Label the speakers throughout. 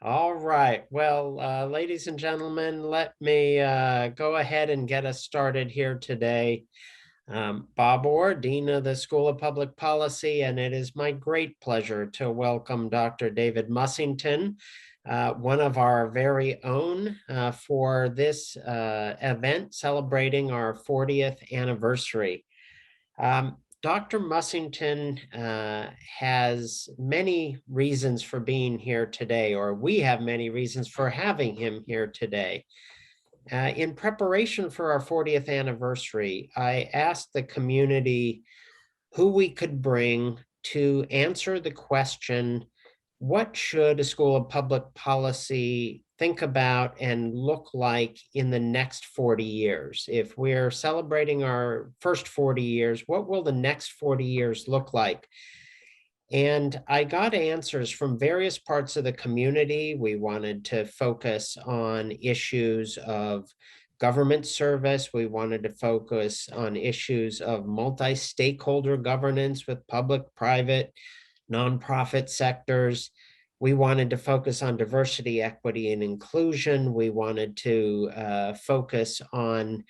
Speaker 1: All right. Well, ladies and gentlemen, let me go ahead and get us started here today. Bob Orr, Dean of the School of Public Policy, and it is my great pleasure to welcome Dr. David Mussington, one of our very own, for this event celebrating our 40th anniversary. Dr. Mussington has many reasons for being here today, or we have many reasons for having him here today. In preparation for our 40th anniversary, I asked the community who we could bring to answer the question, what should a School of Public Policy think about and look like in the next 40 years? If we're celebrating our first 40 years, what will the next 40 years look like? And I got answers from various parts of the community. We wanted to focus on issues of government service. We wanted to focus on issues of multi-stakeholder governance with public, private, nonprofit sectors. We wanted to focus on diversity, equity, and inclusion. We wanted to focus on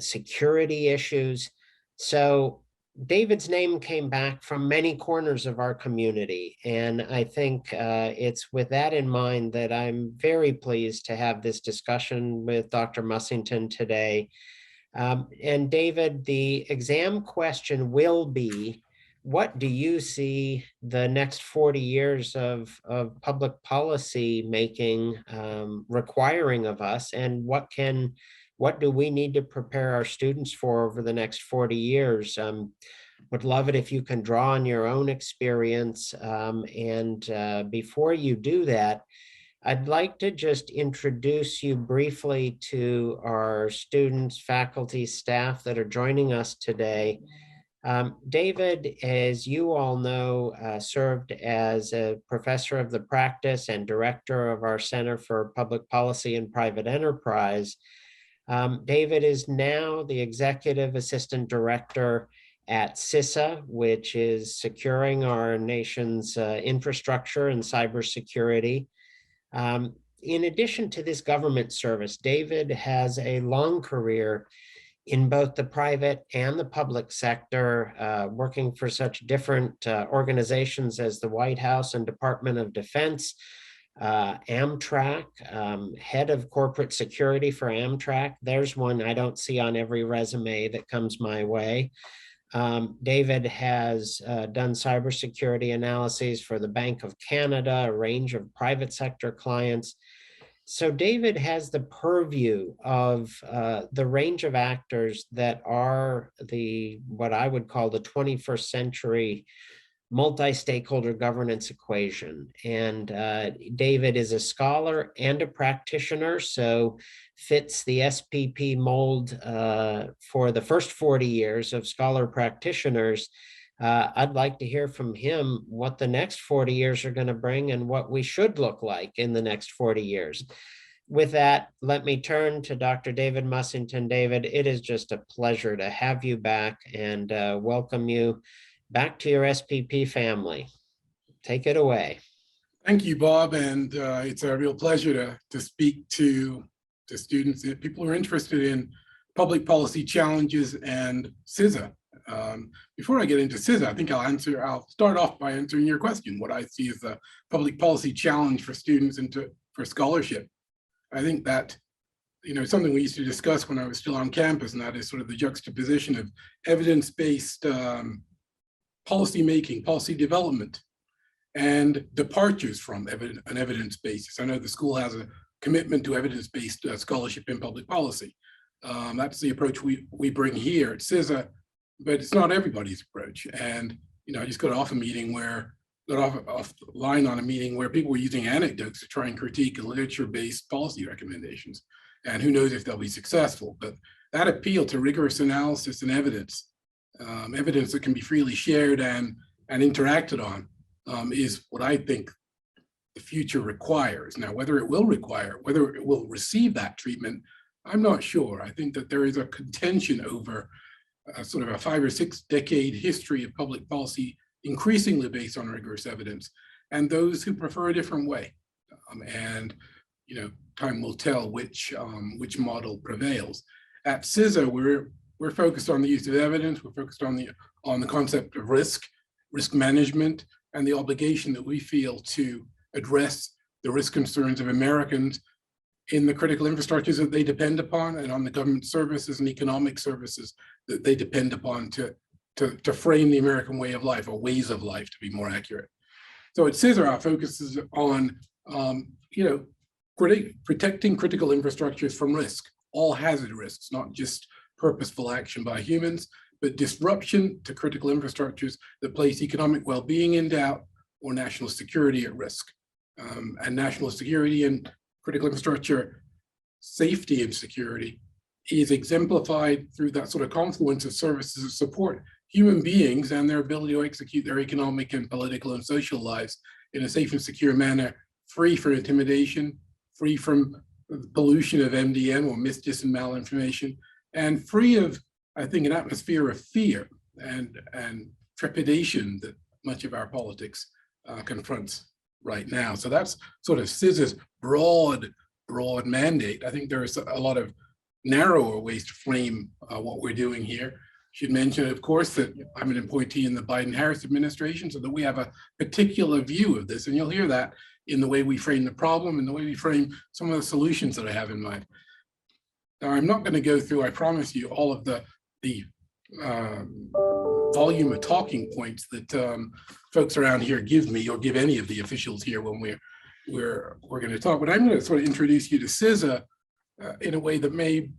Speaker 1: security issues. So David's name came back from many corners of our community. And I think it's with that in mind that I'm very pleased to have this discussion with Dr. Mussington today. And David, the exam question will be, what do you see the next 40 years of public policy making requiring of us, and what do we need to prepare our students for over the next 40 years? Would love it if you can draw on your own experience. Before you do that, I'd like to just introduce you briefly to our students, faculty, staff that are joining us today. David, as you all know, served as a professor of the practice and director of our Center for Public Policy and Private Enterprise. David is now the executive assistant director at CISA, which is securing our nation's infrastructure and cybersecurity. In addition to this government service, David has a long career in both the private and the public sector, working for such different organizations as the White House and Department of Defense, Amtrak, head of corporate security for Amtrak. There's one I don't see on every resume that comes my way. David has done cybersecurity analyses for the Bank of Canada, a range of private sector clients. So David has the purview of the range of actors that are what I would call the 21st century multi-stakeholder governance equation. And David is a scholar and a practitioner, so fits the SPP mold for the first 40 years of scholar practitioners. I'd like to hear from him what the next 40 years are going to bring and what we should look like in the next 40 years. With that, let me turn to Dr. David Mussington. David, it is just a pleasure to have you back and welcome you back to your SPP family. Take it away.
Speaker 2: Thank you, Bob. And it's a real pleasure to speak to students, people who are interested in public policy challenges and CISA. Before I get into CISA, I think I'll start off by answering your question, what I see as a public policy challenge for students and for scholarship. I think that, something we used to discuss when I was still on campus, and that is sort of the juxtaposition of evidence-based policy making, policy development, and departures from an evidence basis. I know the school has a commitment to evidence-based scholarship in public policy. That's the approach we bring here at CISA, but it's not everybody's approach. And I just got off a meeting offline on a meeting where people were using anecdotes to try and critique literature-based policy recommendations. And who knows if they'll be successful, but that appeal to rigorous analysis and evidence that can be freely shared and interacted on is what I think the future requires. Now, whether it will receive that treatment, I'm not sure. I think that there is a contention over sort of a 5 or 6 decade history of public policy, increasingly based on rigorous evidence, and those who prefer a different way. And time will tell which model prevails. At CISA, we're focused on the use of evidence. We're focused on the concept of risk management, and the obligation that we feel to address the risk concerns of Americans in the critical infrastructures that they depend upon, and on the government services and economic services that they depend upon to frame the American way of life, or ways of life, to be more accurate. So at CISA, our focus is on protecting critical infrastructures from risk, all hazard risks, not just purposeful action by humans, but disruption to critical infrastructures that place economic well-being in doubt or national security at risk. And national security and critical infrastructure safety and security is exemplified through that sort of confluence of services that support human beings and their ability to execute their economic and political and social lives in a safe and secure manner, free from intimidation, free from pollution of MDM or misdis and malinformation, and free of, I think, an atmosphere of fear and trepidation that much of our politics confronts right now. So that's sort of CISA's broad mandate. I think there's a lot of narrower ways to frame what we're doing here. Should mention, of course, that I'm an appointee in the Biden-Harris administration, so that we have a particular view of this, and you'll hear that in the way we frame the problem and the way we frame some of the solutions that I have in mind. Now, I'm not going to go through, I promise you, all of the volume of talking points that folks around here give me, or give any of the officials here when we're going to talk. But I'm going to sort of introduce you to CISA in a way that may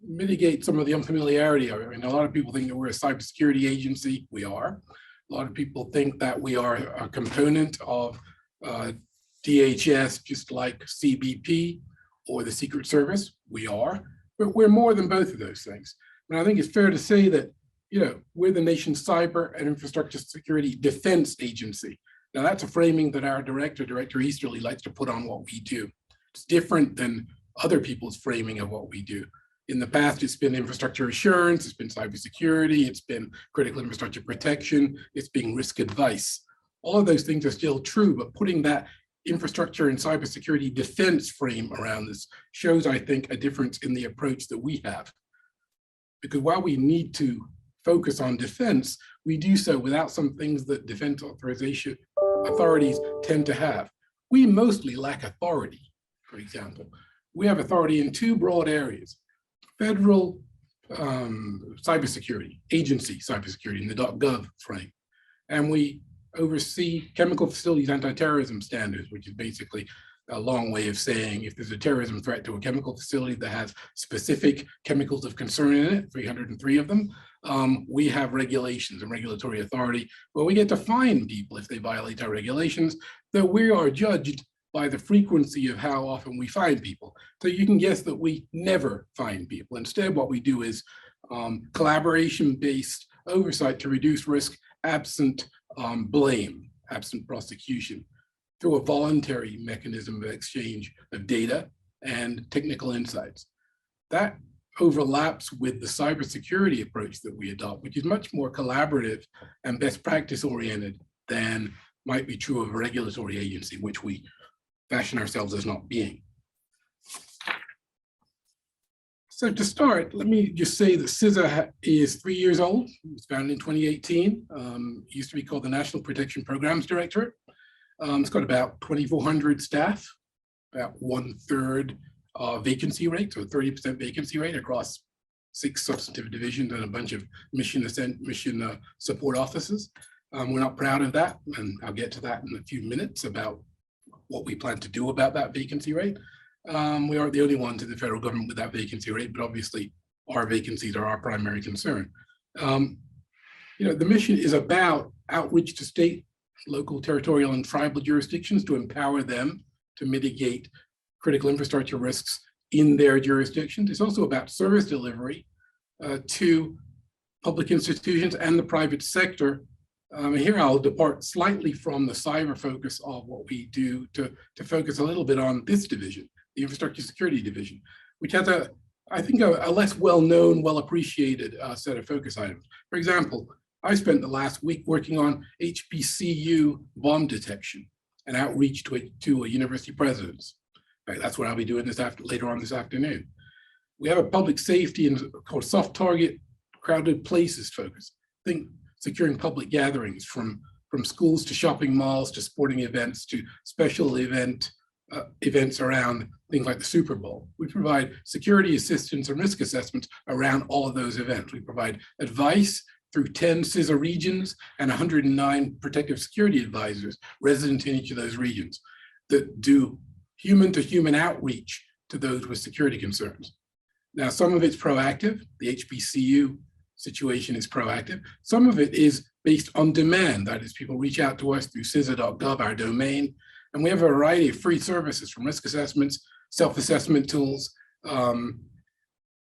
Speaker 2: mitigate some of the unfamiliarity of it. I mean, a lot of people think that we're a cybersecurity agency. We are. A lot of people think that we are a component of DHS, just like CBP or the Secret Service. We are, but we're more than both of those things. And I think it's fair to say that, we're the nation's cyber and infrastructure security defense agency. Now, that's a framing that our Director Easterly, likes to put on what we do. It's different than other people's framing of what we do. In the past, it's been infrastructure assurance, it's been cybersecurity, it's been critical infrastructure protection, it's been risk advice. All of those things are still true, but putting that infrastructure and cybersecurity defense frame around this shows, I think, a difference in the approach that we have. Because while we need to focus on defense, we do so without some things that defense authorization authorities tend to have. We mostly lack authority, for example. We have authority in two broad areas: federal cybersecurity, agency cybersecurity in the .gov frame. And we oversee chemical facilities anti-terrorism standards, which is basically a long way of saying if there's a terrorism threat to a chemical facility that has specific chemicals of concern in it, 303 of them, we have regulations and regulatory authority where we get to fine people if they violate our regulations, though we are judged by the frequency of how often we fine people. So you can guess that we never fine people. Instead, what we do is collaboration-based oversight to reduce risk absent blame, absent prosecution, through a voluntary mechanism of exchange of data and technical insights. That overlaps with the cybersecurity approach that we adopt, which is much more collaborative and best practice oriented than might be true of a regulatory agency, which we fashion ourselves as not being. So to start, let me just say that CISA is 3 years old. It was founded in 2018. It used to be called the National Protection Programs Directorate. It's got about 2,400 staff, about 1/3 vacancy rate, so 30% vacancy rate across 6 substantive divisions and a bunch of mission support offices. We're not proud of that, and I'll get to that in a few minutes about what we plan to do about that vacancy rate. We aren't the only ones in the federal government with that vacancy rate, but obviously our vacancies are our primary concern. The mission is about outreach to state, local, territorial, and tribal jurisdictions to empower them to mitigate critical infrastructure risks in their jurisdictions. It's also about service delivery to public institutions and the private sector. Here I'll depart slightly from the cyber focus of what we do to focus a little bit on this division, the Infrastructure Security Division, which has I think a less well-known, well-appreciated set of focus items. For example, I spent the last week working on HBCU bomb detection. and outreach to university presidents. Right, that's what I'll be doing later on this afternoon. We have a public safety and called soft target crowded places focus. Think securing public gatherings from schools to shopping malls to sporting events to special events around things like the Super Bowl. We provide security assistance and risk assessments around all of those events. We provide advice through 10 CISA regions and 109 protective security advisors resident in each of those regions that do human-to-human outreach to those with security concerns. Now, some of it's proactive. The HBCU situation is proactive. Some of it is based on demand. That is, people reach out to us through CISA.gov, our domain, and we have a variety of free services from risk assessments, self-assessment tools,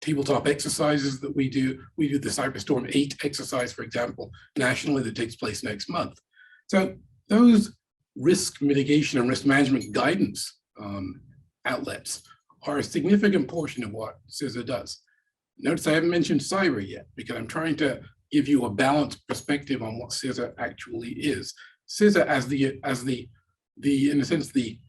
Speaker 2: tabletop exercises that we do. We do the Cyberstorm 8 exercise, for example, nationally that takes place next month. So those risk mitigation and risk management guidance outlets are a significant portion of what CISA does. Notice I haven't mentioned cyber yet because I'm trying to give you a balanced perspective on what CISA actually is. CISA in a sense, the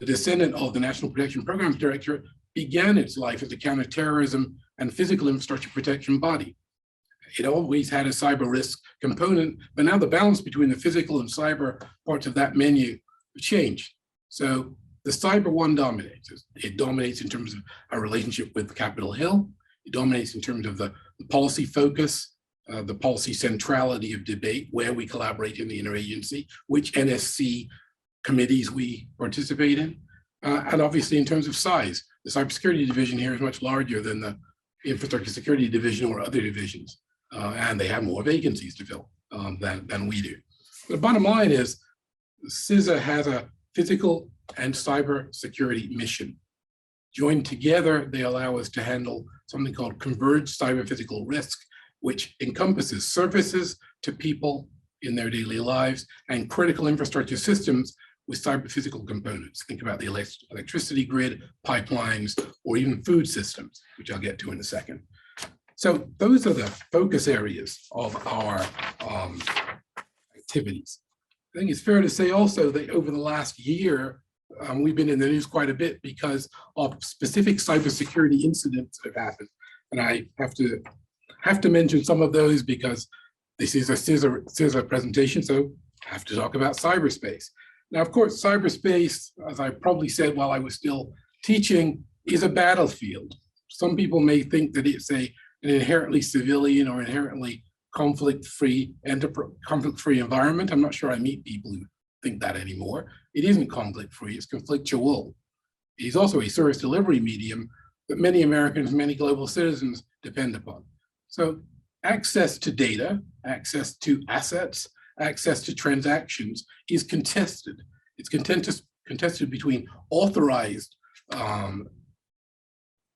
Speaker 2: descendant of the National Protection Programs Directorate began its life as a counterterrorism and physical infrastructure protection body. It always had a cyber risk component, but now the balance between the physical and cyber parts of that menu changed. So the cyber one dominates. It dominates in terms of our relationship with Capitol Hill. It dominates in terms of the policy focus, the policy centrality of debate, where we collaborate in the interagency, which NSC committees we participate in, and obviously in terms of size. The cybersecurity division here is much larger than the infrastructure security division or other divisions, and they have more vacancies to fill than we do. The bottom line is CISA has a physical and cyber security mission. Joined together, they allow us to handle something called converged cyber physical risk, which encompasses services to people in their daily lives and critical infrastructure systems with cyber physical components. Think about the electricity grid, pipelines, or even food systems, which I'll get to in a second. So those are the focus areas of our activities. I think it's fair to say also that over the last year, we've been in the news quite a bit because of specific cybersecurity incidents that have happened. And I have to mention some of those because this is a CISA presentation, so I have to talk about cyberspace. Now, of course, cyberspace, as I probably said while I was still teaching, is a battlefield. Some people may think that it's an inherently civilian or inherently conflict-free environment. I'm not sure I meet people who think that anymore. It isn't conflict-free, it's conflictual. It is also a service delivery medium that many Americans, many global citizens depend upon. So access to data, access to assets, access to transactions is contested. It's contested between authorized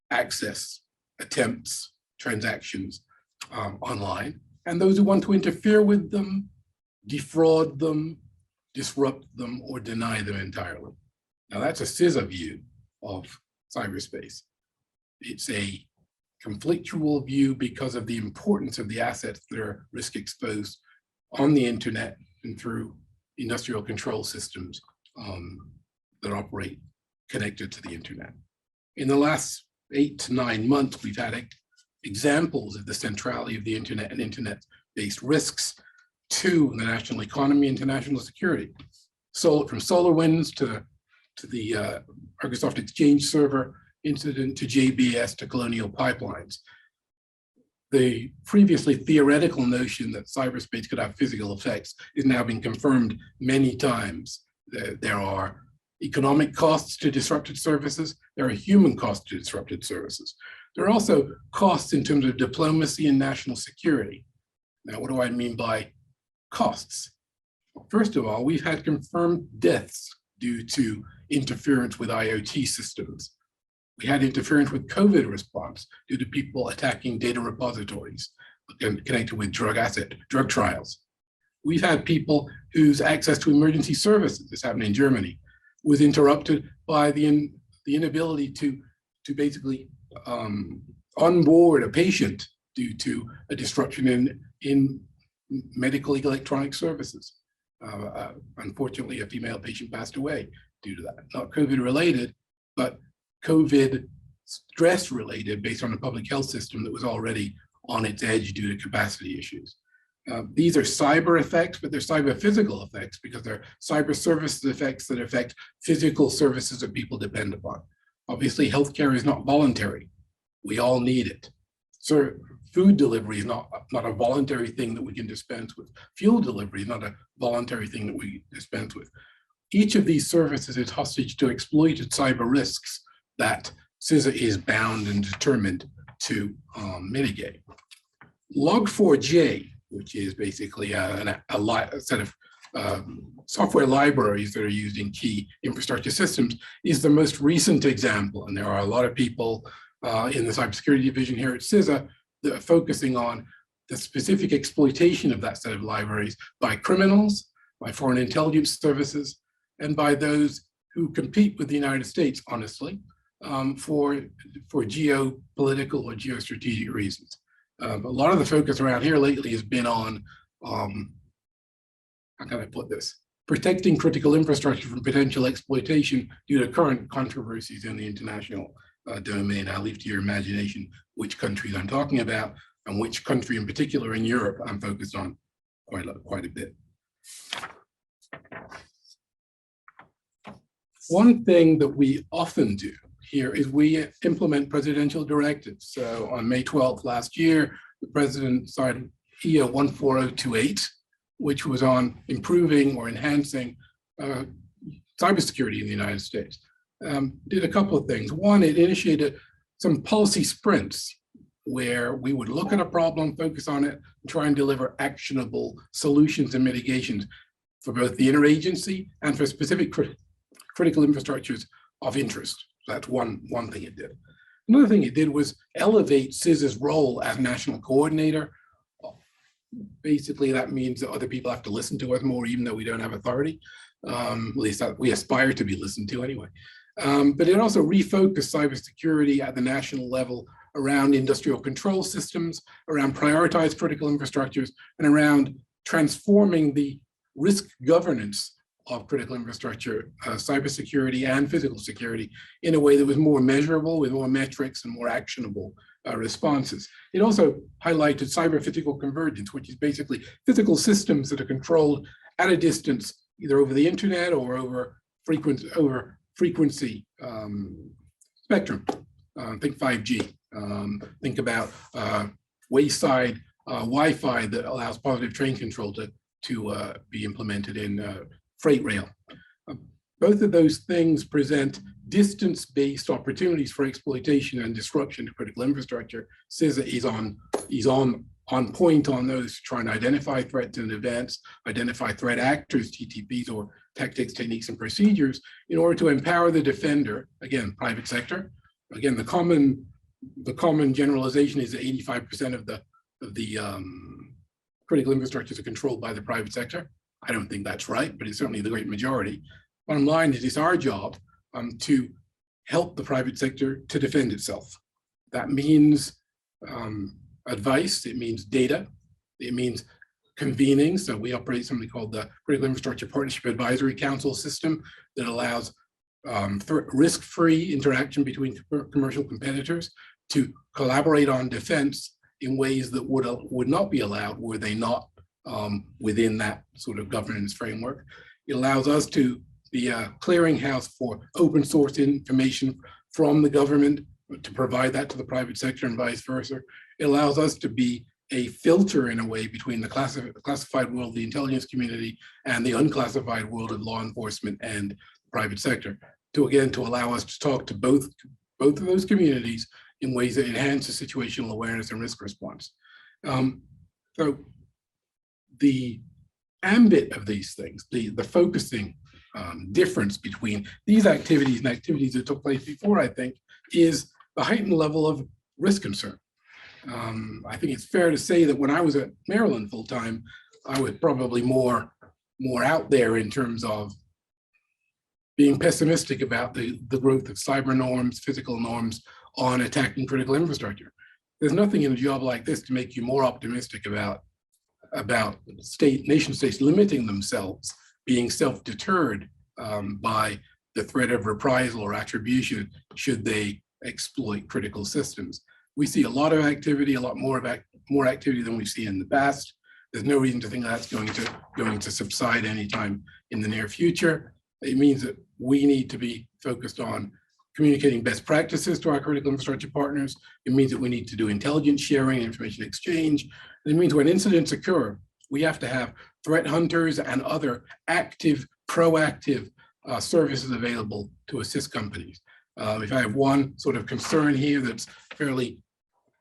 Speaker 2: access attempts, transactions online, and those who want to interfere with them, defraud them, disrupt them, or deny them entirely. Now that's a CISA view of cyberspace. It's a conflictual view because of the importance of the assets that are risk exposed on the internet and through industrial control systems that operate connected to the internet. In the last 8 to 9 months, we've had examples of the centrality of the internet and internet-based risks to the national economy and to national security. So from SolarWinds to the Microsoft Exchange server incident to JBS to Colonial Pipelines. The previously theoretical notion that cyberspace could have physical effects is now being confirmed many times. There are economic costs to disrupted services. There are human costs to disrupted services. There are also costs in terms of diplomacy and national security. Now, what do I mean by costs? First of all, we've had confirmed deaths due to interference with IoT systems. We had interference with COVID response due to people attacking data repositories connected with drug trials. We've had people whose access to emergency services, this happened in Germany, was interrupted by the inability to basically onboard a patient due to a disruption in medical electronic services. Unfortunately, a female patient passed away due to that. Not COVID related, but COVID stress related based on a public health system that was already on its edge due to capacity issues. These are cyber effects, but they're cyber physical effects because they're cyber services effects that affect physical services that people depend upon. Obviously, healthcare is not voluntary. We all need it. So food delivery is not a voluntary thing that we can dispense with. Fuel delivery is not a voluntary thing that we dispense with. Each of these services is hostage to exploited cyber risks that CISA is bound and determined to mitigate. Log4j, which is basically a set of software libraries that are used in key infrastructure systems, is the most recent example. And there are a lot of people in the cybersecurity division here at CISA that are focusing on the specific exploitation of that set of libraries by criminals, by foreign intelligence services, and by those who compete with the United States, honestly, for geopolitical or geostrategic reasons. A lot of the focus around here lately has been on, how can I put this? Protecting critical infrastructure from potential exploitation due to current controversies in the international domain. I'll leave to your imagination which countries I'm talking about and which country in particular in Europe I'm focused on quite a bit. One thing that we often do here is we implement presidential directives. So on May 12th last year, the president signed EO 14028, which was on improving or enhancing cybersecurity in the United States. Did a couple of things. One, it initiated some policy sprints where we would look at a problem, focus on it, and try and deliver actionable solutions and mitigations for both the interagency and for specific critical infrastructures of interest. So that's one thing it did. Another thing it did was elevate CISA's role as national coordinator. Basically, that means that other people have to listen to us more, even though we don't have authority. At least that we aspire to be listened to anyway. But it also refocused cybersecurity at the national level around industrial control systems, around prioritized critical infrastructures, and around transforming the risk governance of critical infrastructure, cybersecurity and physical security in a way that was more measurable with more metrics and more actionable responses. It also highlighted cyber-physical convergence, which is basically physical systems that are controlled at a distance, either over the internet or over frequency spectrum. Think 5G. Think about wayside Wi-Fi that allows positive train control to be implemented in freight rail. Both of those things present distance-based opportunities for exploitation and disruption to critical infrastructure. CISA is on point on those, trying to identify threats in advance, identify threat actors, TTPs, or tactics, techniques, and procedures in order to empower the defender, again, private sector. Again, the common generalization is that 85% of the critical infrastructures are controlled by the private sector. I don't think that's right, but it's certainly the great majority. Bottom line is it's our job to help the private sector to defend itself. That means advice, it means data, it means convening. So we operate something called the Critical Infrastructure Partnership Advisory Council system that allows risk-free interaction between commercial competitors to collaborate on defense in ways that would not be allowed were they not within that sort of governance framework. It allows us to be a clearinghouse for open source information from the government to provide that to the private sector and vice versa. It allows us to be a filter in a way between the classified world, the intelligence community, and the unclassified world of law enforcement and the private sector, to allow us to talk to both of those communities in ways that enhance the situational awareness and risk response. So the ambit of these things, the focusing difference between these activities and activities that took place before, I think, is the heightened level of risk concern. I think it's fair to say that when I was at Maryland full-time, I was probably more out there in terms of being pessimistic about the growth of cyber norms, physical norms on attacking critical infrastructure. There's nothing in a job like this to make you more optimistic about about nation states limiting themselves, being self-deterred by the threat of reprisal or attribution should they exploit critical systems. We see a lot of activity, a lot more activity than we've seen in the past. There's no reason to think that's going to subside anytime in the near future. It means that we need to be focused on communicating best practices to our critical infrastructure partners. It means that we need to do intelligence sharing, information exchange. And it means when incidents occur, we have to have threat hunters and other active, proactive services available to assist companies. If I have one sort of concern here that's fairly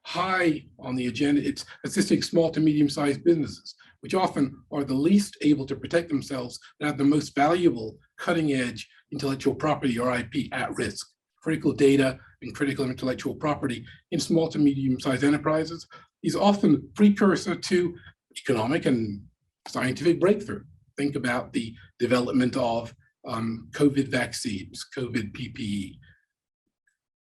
Speaker 2: high on the agenda, it's assisting small to medium-sized businesses, which often are the least able to protect themselves and have the most valuable cutting-edge intellectual property or IP at risk. Critical data and critical intellectual property in small to medium-sized enterprises is often precursor to economic and scientific breakthrough. Think about the development of COVID vaccines, COVID PPE.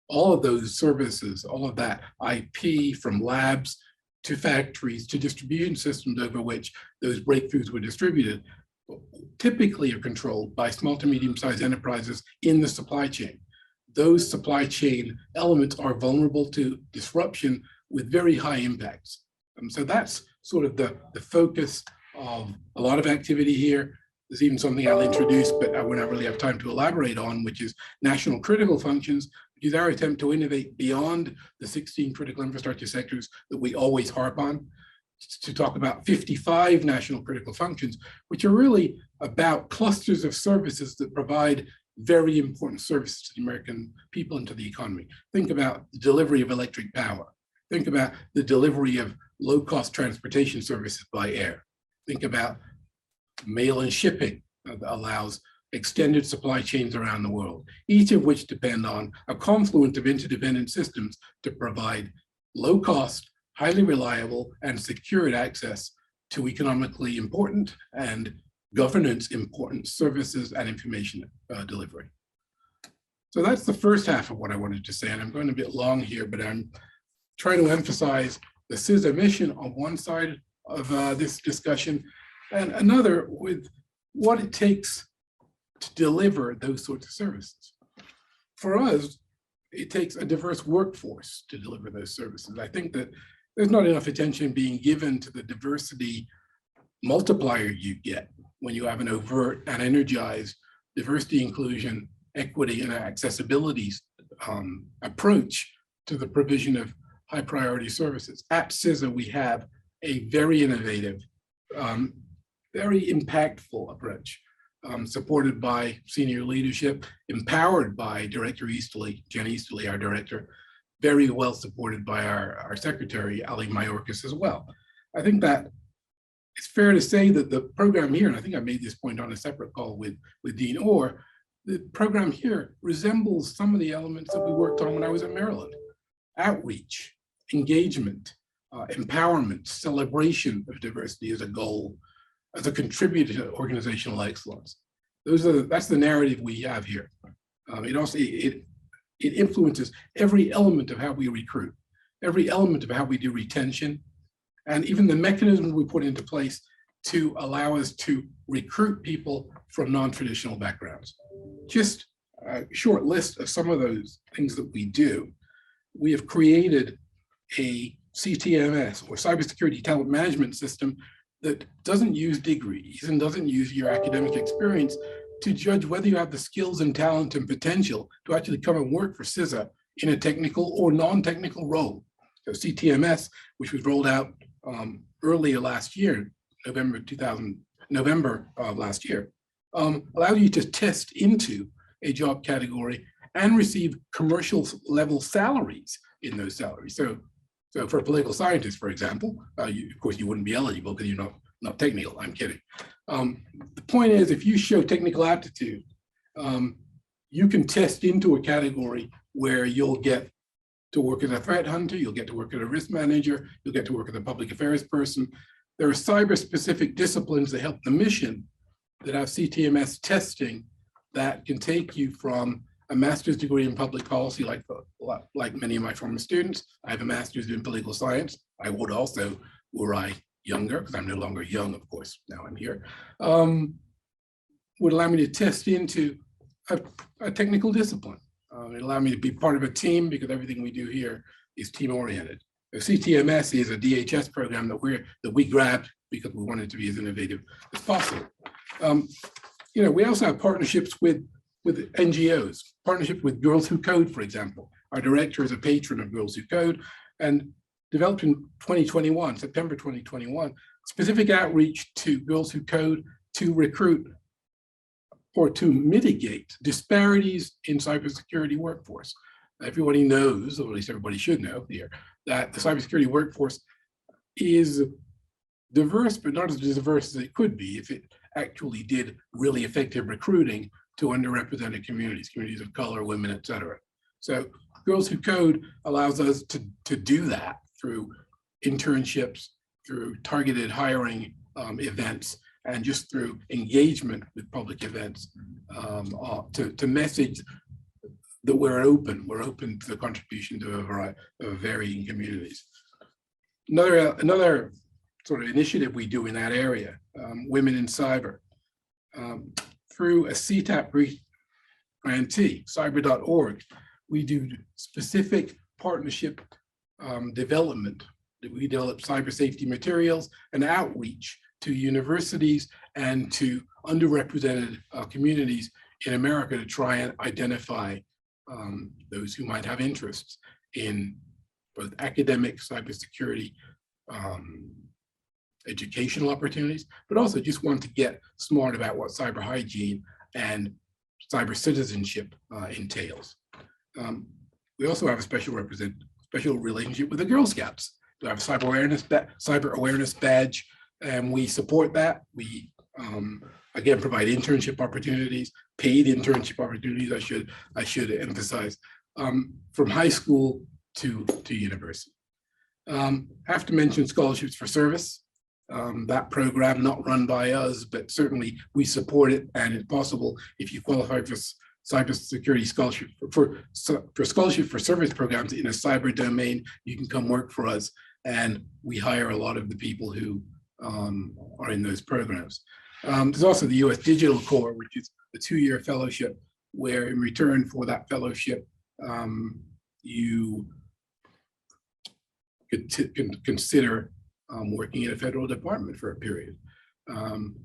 Speaker 2: All of those services, all of that IP from labs to factories to distribution systems over which those breakthroughs were distributed, typically are controlled by small to medium-sized enterprises in the supply chain. Those supply chain elements are vulnerable to disruption with very high impacts. So that's sort of the focus of a lot of activity here. There's even something I'll introduce, but I won't really have time to elaborate on, which is national critical functions, which is our attempt to innovate beyond the 16 critical infrastructure sectors that we always harp on, to talk about 55 national critical functions, which are really about clusters of services that provide very important services to the American people and to the economy. Think about the delivery of electric power. Think about the delivery of low-cost transportation services by air. Think about mail and shipping that allows extended supply chains around the world, each of which depend on a confluence of interdependent systems to provide low-cost, highly reliable, and secured access to economically important and governance important services and information delivery. So that's the first half of what I wanted to say, and I'm going a bit long here, but I'm trying to emphasize the CISA mission on one side of this discussion, and another with what it takes to deliver those sorts of services. For us, it takes a diverse workforce to deliver those services. I think that there's not enough attention being given to the diversity multiplier you get when you have an overt and energized diversity, inclusion, equity, and accessibility approach to the provision of high priority services. At CISA, we have a very innovative, very impactful approach, supported by senior leadership, empowered by Director Easterly, Jen Easterly, our director, very well supported by our secretary, Ali Mayorkas, as well. I think that it's fair to say that the program here, and I think I made this point on a separate call with Dean Orr, the program here resembles some of the elements that we worked on when I was at Maryland. Outreach, engagement, empowerment, celebration of diversity as a goal, as a contributor to organizational excellence. That's the narrative we have here. It influences every element of how we recruit, every element of how we do retention, and even the mechanism we put into place to allow us to recruit people from non-traditional backgrounds. Just a short list of some of those things that we do. We have created a CTMS, or Cybersecurity Talent Management System, that doesn't use degrees and doesn't use your academic experience to judge whether you have the skills and talent and potential to actually come and work for CISA in a technical or non-technical role. So CTMS, which was rolled out earlier last year, November of last year, allows you to test into a job category and receive commercial level salaries in those salaries. So for a political scientist, for example, of course you wouldn't be eligible because you're not technical. I'm kidding. The point is, if you show technical aptitude, you can test into a category where you'll get to work as a threat hunter, you'll get to work as a risk manager, you'll get to work as a public affairs person. There are cyber-specific disciplines that help the mission that have CTMS testing that can take you from a master's degree in public policy, like many of my former students. I have a master's in political science. I would also, were I younger, because I'm no longer young, of course, now I'm here, would allow me to test into a technical discipline. It allowed me to be part of a team because everything we do here is team oriented. The CTMS is a DHS program that we grabbed because we wanted to be as innovative as possible. We also have partnerships with NGOs, partnership with Girls Who Code, for example. Our director is a patron of Girls Who Code, and developed in 2021, September 2021, specific outreach to Girls Who Code to recruit or to mitigate disparities in cybersecurity workforce. Everybody knows, or at least everybody should know here, that the cybersecurity workforce is diverse, but not as diverse as it could be if it actually did really effective recruiting to underrepresented communities of color, women, et cetera. So Girls Who Code allows us to do that through internships, through targeted hiring events, and just through engagement with public events to message that we're open to the contribution to a variety of varying communities. Another sort of initiative we do in that area, Women in Cyber, through a CTAP grantee, cyber.org, we do specific partnership development. We develop cyber safety materials and outreach to universities and to underrepresented communities in America to try and identify those who might have interests in both academic cybersecurity educational opportunities, but also just want to get smart about what cyber hygiene and cyber citizenship entails. We also have a special relationship with the Girl Scouts. We have a cyber awareness badge, and we support that. We again provide internship opportunities, paid internship opportunities. I should emphasize from high school to university. Have to mention scholarships for service. That program, not run by us, but certainly we support it, and it's possible if you qualify for cybersecurity scholarship for scholarship for service programs in a cyber domain, you can come work for us, and we hire a lot of the people who are in those programs. There's also the U.S. Digital Corps, which is a 2-year fellowship, where in return for that fellowship, you could consider working in a federal department for a period.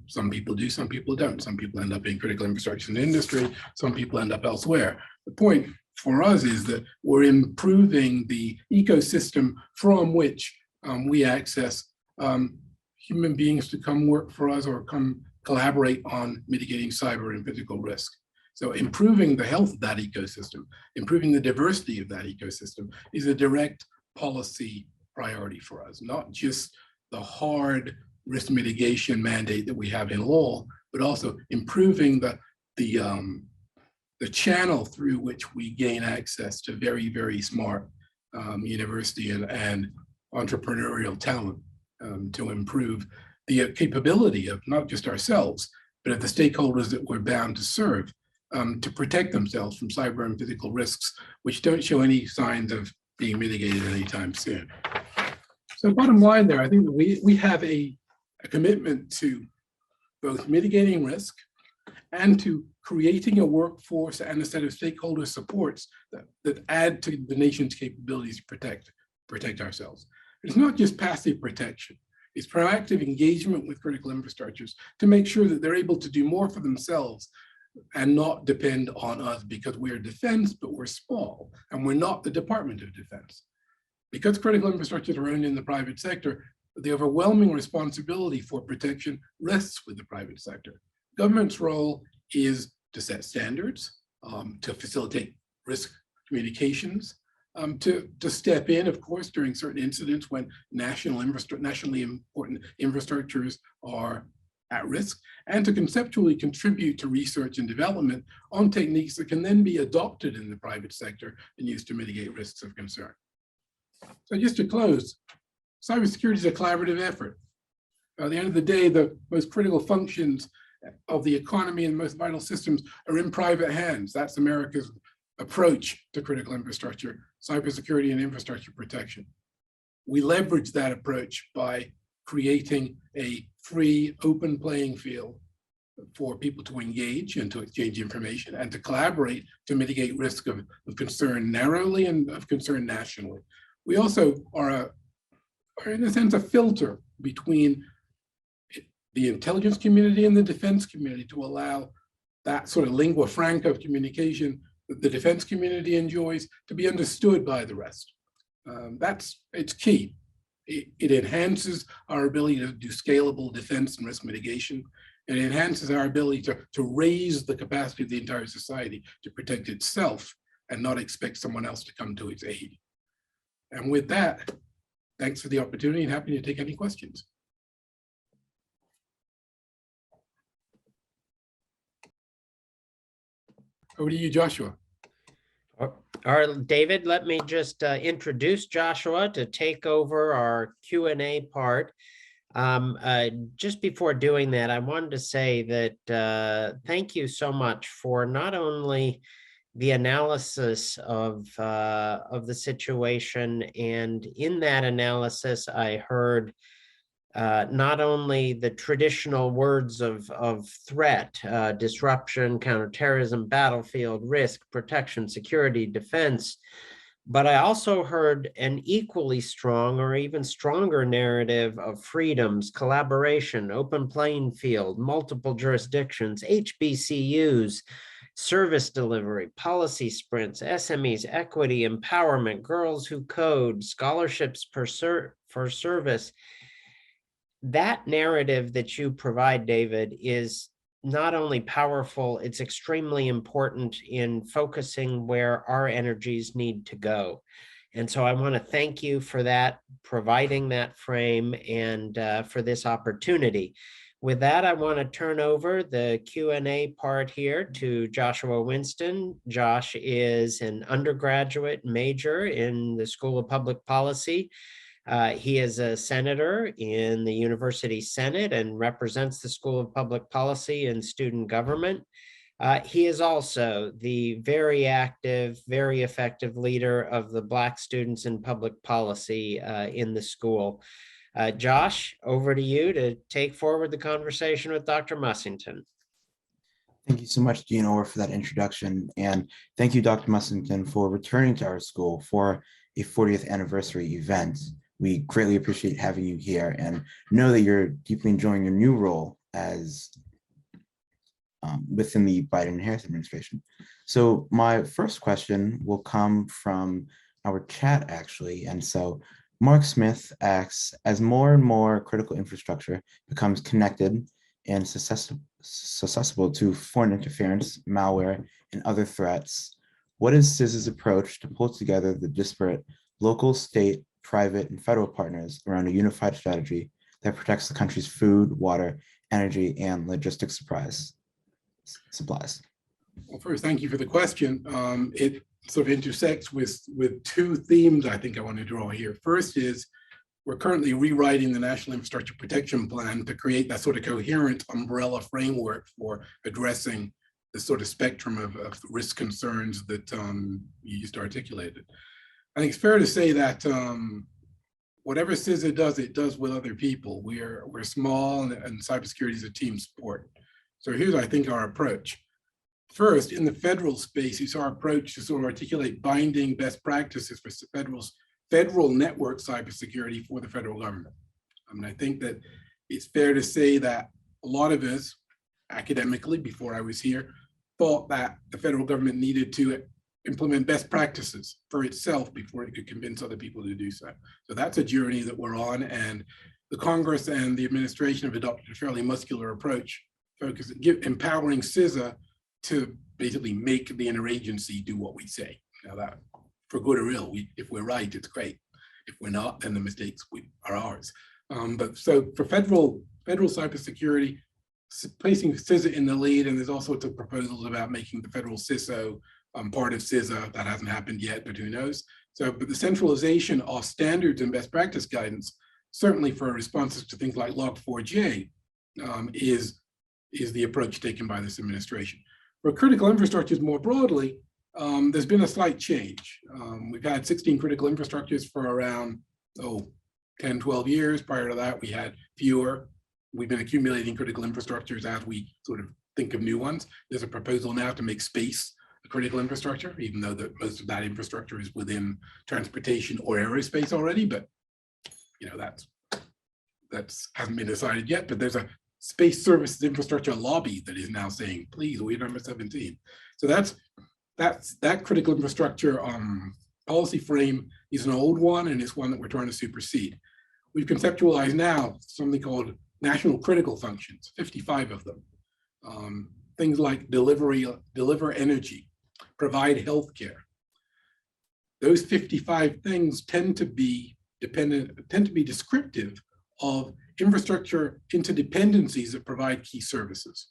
Speaker 2: Some people do, some people don't. Some people end up in critical infrastructure in the industry, some people end up elsewhere. The point for us is that we're improving the ecosystem from which we access human beings to come work for us or come collaborate on mitigating cyber and physical risk. So improving the health of that ecosystem, improving the diversity of that ecosystem is a direct policy priority for us, not just the hard risk mitigation mandate that we have in law, but also improving the channel through which we gain access to very, very smart university and entrepreneurial talent to improve the capability of not just ourselves, but of the stakeholders that we're bound to serve to protect themselves from cyber and physical risks, which don't show any signs of being mitigated anytime soon. So bottom line there, I think that we have a commitment to both mitigating risk and to creating a workforce and a set of stakeholder supports that add to the nation's capabilities to protect ourselves. It's not just passive protection. It's proactive engagement with critical infrastructures to make sure that they're able to do more for themselves and not depend on us because we're defense, but we're small and we're not the Department of Defense. Because critical infrastructures are owned in the private sector, the overwhelming responsibility for protection rests with the private sector. Government's role is to set standards, to facilitate risk communications, to step in, of course, during certain incidents when nationally important infrastructures are at risk, and to conceptually contribute to research and development on techniques that can then be adopted in the private sector and used to mitigate risks of concern. So just to close, cybersecurity is a collaborative effort. At the end of the day, the most critical functions of the economy and most vital systems are in private hands. That's America's approach to critical infrastructure, cybersecurity and infrastructure protection. We leverage that approach by creating a free, open playing field for people to engage and to exchange information and to collaborate to mitigate risk of concern narrowly and of concern nationally. We also are in a sense, a filter between the intelligence community and the defense community to allow that sort of lingua franca of communication that the defense community enjoys to be understood by the rest. It's key. It enhances our ability to do scalable defense and risk mitigation. It enhances our ability to raise the capacity of the entire society to protect itself and not expect someone else to come to its aid. And with that, thanks for the opportunity and happy to take any questions. Over to you, Joshua.
Speaker 1: All right, David, let me just introduce Joshua to take over our Q&A part. Just before doing that, I wanted to say that thank you so much for not only the analysis of the situation, and in that analysis, I heard not only the traditional words of threat, disruption, counterterrorism, battlefield, risk, protection, security, defense, but I also heard an equally strong or even stronger narrative of freedoms, collaboration, open playing field, multiple jurisdictions, HBCUs, service delivery, policy sprints, SMEs, equity, empowerment, girls who code, scholarships for service. That narrative that you provide, David, is not only powerful, it's extremely important in focusing where our energies need to go. And so I want to thank you for that, providing that frame, and for this opportunity. With that, I want to turn over the Q&A part here to Joshua Winston. Josh is an undergraduate major in the School of Public Policy. He is a senator in the University Senate and represents the School of Public Policy and Student Government. He is also the very active, very effective leader of the Black Students in Public Policy in the school. Josh, over to you to take forward the conversation with Dr. Mussington.
Speaker 3: Thank you so much, Dean Orr, for that introduction. And thank you, Dr. Mussington, for returning to our school for a 40th anniversary event. We greatly appreciate having you here and know that you're deeply enjoying your new role as within the Biden and Harris administration. So my first question will come from our chat, actually. And so Mark Smith asks, as more and more critical infrastructure becomes connected and susceptible to foreign interference, malware, and other threats, what is CISA's approach to pull together the disparate local, state, private, and federal partners around a unified strategy that protects the country's food, water, energy, and logistics supplies?
Speaker 2: Well, first, thank you for the question. It sort of intersects with two themes I think I want to draw here. First is we're currently rewriting the National Infrastructure Protection Plan to create that sort of coherent umbrella framework for addressing the sort of spectrum of risk concerns that you just articulated. I think it's fair to say that whatever CISA does, it does with other people. We're small, and cybersecurity is a team sport. So here's, I think, our approach. First, in the federal space, it's our approach to sort of articulate binding best practices for federal network cybersecurity for the federal government. I mean, I think that it's fair to say that a lot of us, academically, before I was here, thought that the federal government needed to implement best practices for itself before it could convince other people to do so. So that's a journey that we're on, and the Congress and the administration have adopted a fairly muscular approach, empowering CISA to basically make the interagency do what we say. Now that, for good or ill, if we're right, it's great. If we're not, then the mistakes are ours. But so for federal cybersecurity, placing CISA in the lead, and there's all sorts of proposals about making the federal CISO part of CISA. That hasn't happened yet, but who knows? So, but the centralization of standards and best practice guidance, certainly for responses to things like Log4j, is the approach taken by this administration. For critical infrastructures more broadly, there's been a slight change. We've had 16 critical infrastructures for around, 10, 12 years. Prior to that, we had fewer. We've been accumulating critical infrastructures as we sort of think of new ones. There's a proposal now to make space a critical infrastructure, even though most of that infrastructure is within transportation or aerospace already, but you know, that's hasn't been decided yet. But there's a space services infrastructure lobby that is now saying, please, we're number 17. So that critical infrastructure policy frame is an old one, and it's one that we're trying to supersede. We've conceptualized now something called national critical functions, 55 of them. Things like deliver energy, provide healthcare. Those 55 things tend to be descriptive of infrastructure interdependencies that provide key services.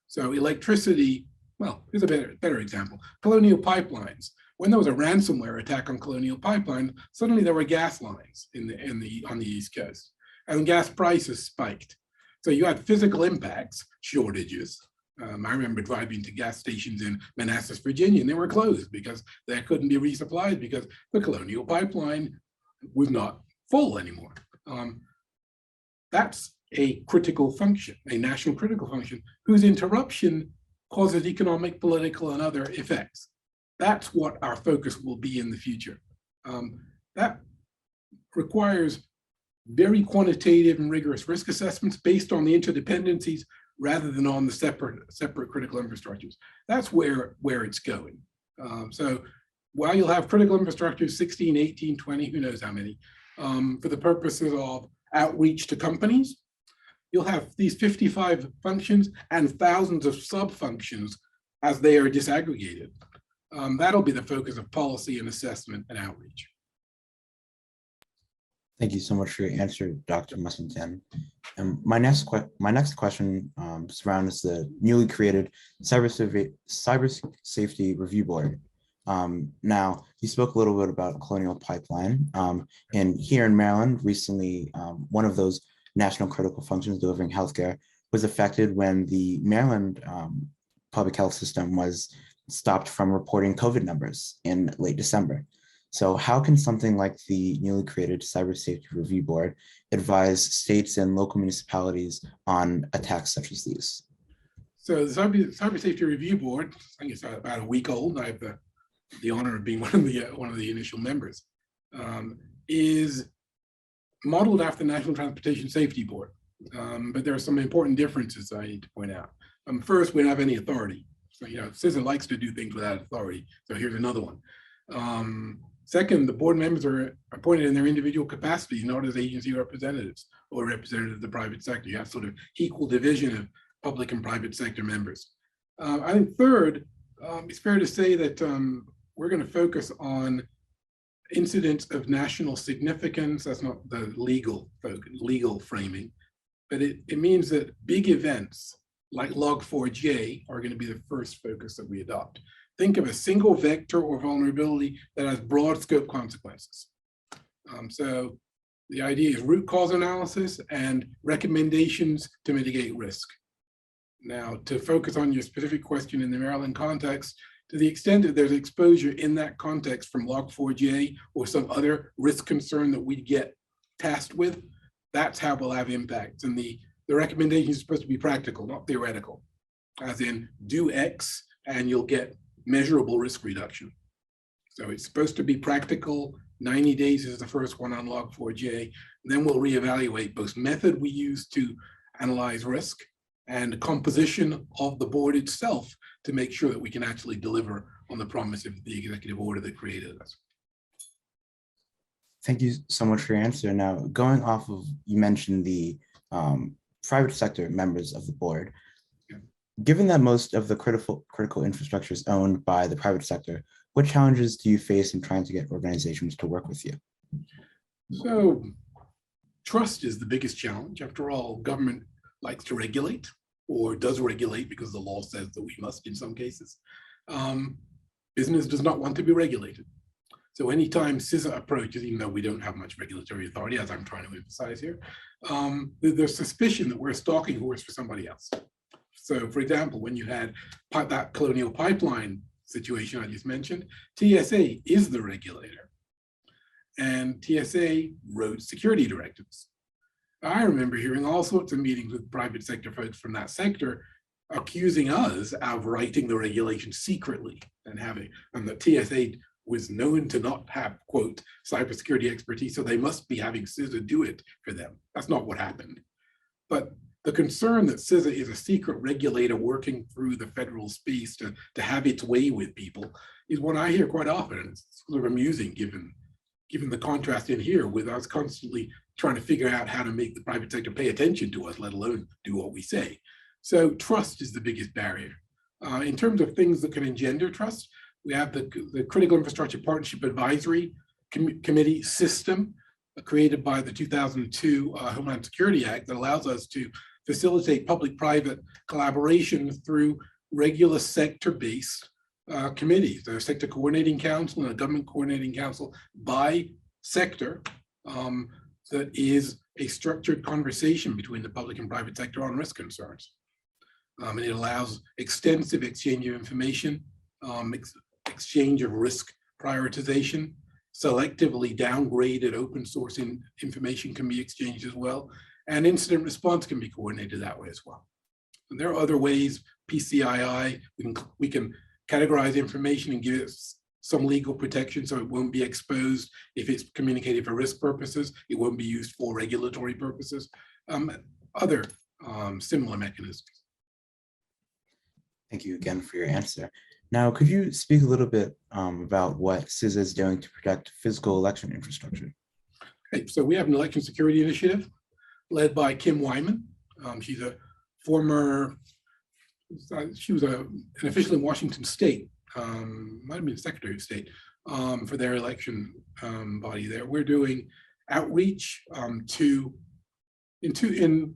Speaker 2: So electricity, well, here's a better example. Colonial pipelines. When there was a ransomware attack on Colonial Pipeline, suddenly there were gas lines on the East Coast, and gas prices spiked. So you had physical impacts, shortages. I remember driving to gas stations in Manassas, Virginia, and they were closed because they couldn't be resupplied because the Colonial Pipeline was not full anymore. That's a critical function, a national critical function, whose interruption causes economic, political, and other effects. That's what our focus will be in the future. That requires very quantitative and rigorous risk assessments based on the interdependencies rather than on the separate critical infrastructures. That's where it's going. So while you'll have critical infrastructures, 16, 18, 20, who knows how many, for the purposes of outreach to companies, you'll have these 55 functions and thousands of sub-functions as they are disaggregated. That'll be the focus of policy and assessment and outreach.
Speaker 3: Thank you so much for your answer, Dr. Mussington. And my next question surrounds the newly created Cybersecurity Review Board. Now, you spoke a little bit about Colonial Pipeline, and here in Maryland, recently, one of those national critical functions delivering healthcare was affected when the Maryland public health system was stopped from reporting COVID numbers in late December. So how can something like the newly created Cybersecurity Review Board advise states and local municipalities on attacks such as these?
Speaker 2: So the Cybersecurity Review Board, I think it's about a week old. I have the honor of being one of the initial members, is modeled after the National Transportation Safety Board. But there are some important differences I need to point out. First, we don't have any authority. So, you know, CISA likes to do things without authority. So here's another one. Second, the board members are appointed in their individual capacities, not as agency representatives or representatives of the private sector. You have sort of equal division of public and private sector members. I think third, it's fair to say that we're going to focus on incidents of national significance. That's not the legal framing, but it means that big events like Log4j are going to be the first focus that we adopt. Think of a single vector or vulnerability that has broad scope consequences. So the idea is root cause analysis and recommendations to mitigate risk. Now, to focus on your specific question in the Maryland context, to the extent that there's exposure in that context from Log4j or some other risk concern that we get tasked with, that's how we'll have impacts. And the recommendation is supposed to be practical, not theoretical, as in do X and you'll get measurable risk reduction. So it's supposed to be practical. 90 days is the first one on Log4j. Then we'll reevaluate both method we use to analyze risk and composition of the board itself to make sure that we can actually deliver on the promise of the executive order that created us.
Speaker 3: Thank you so much for your answer. Now, going off of, you mentioned the private sector members of the board. Given that most of the critical infrastructure is owned by the private sector, what challenges do you face in trying to get organizations to work with you?
Speaker 2: So trust is the biggest challenge. After all, government likes to regulate or does regulate because the law says that we must in some cases. Business does not want to be regulated. So anytime CISA approaches, even though we don't have much regulatory authority, as I'm trying to emphasize here, there's suspicion that we're a stalking horse for somebody else. So for example, when you had that Colonial Pipeline situation I just mentioned, TSA is the regulator. and TSA wrote security directives. I remember hearing all sorts of meetings with private sector folks from that sector accusing us of writing the regulations secretly and the TSA was known to not have, quote, cybersecurity expertise, so they must be having CISA do it for them. That's not what happened. But the concern that CISA is a secret regulator working through the federal space to have its way with people is one I hear quite often. And it's sort of amusing given the contrast in here with us constantly trying to figure out how to make the private sector pay attention to us, let alone do what we say. So trust is the biggest barrier. In terms of things that can engender trust, we have the Critical Infrastructure Partnership Advisory Committee system created by the 2002 Homeland Security Act that allows us to facilitate public-private collaboration through regular sector-based committees. There's a sector coordinating council and a government coordinating council by sector that is a structured conversation between the public and private sector on risk concerns. And it allows extensive exchange of information, exchange of risk prioritization, selectively downgraded open source information can be exchanged as well, and incident response can be coordinated that way as well. And there are other ways, PCII, we can categorize information and give it some legal protection so it won't be exposed if it's communicated for risk purposes, it won't be used for regulatory purposes, other similar mechanisms.
Speaker 3: Thank you again for your answer. Now, could you speak a little bit about what CISA is doing to protect physical election infrastructure?
Speaker 2: Okay, so we have an election security initiative led by Kim Wyman. She's a former, she was an official in Washington State, might have been Secretary of State for their election body there. We're doing outreach in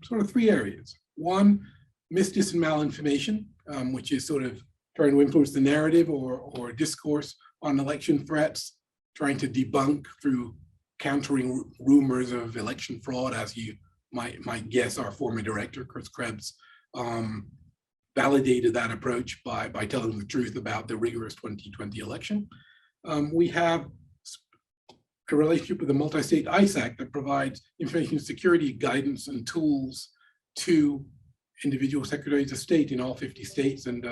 Speaker 2: sort of three areas. One, misdis and malinformation, which is sort of trying to influence the narrative or discourse on election threats, trying to debunk through countering rumors of election fraud, as you might guess. Our former director, Chris Krebs, validated that approach by telling the truth about the rigorous 2020 election. We have a relationship with the multi-state ISAC that provides information security guidance and tools to individual secretaries of state in all 50 states and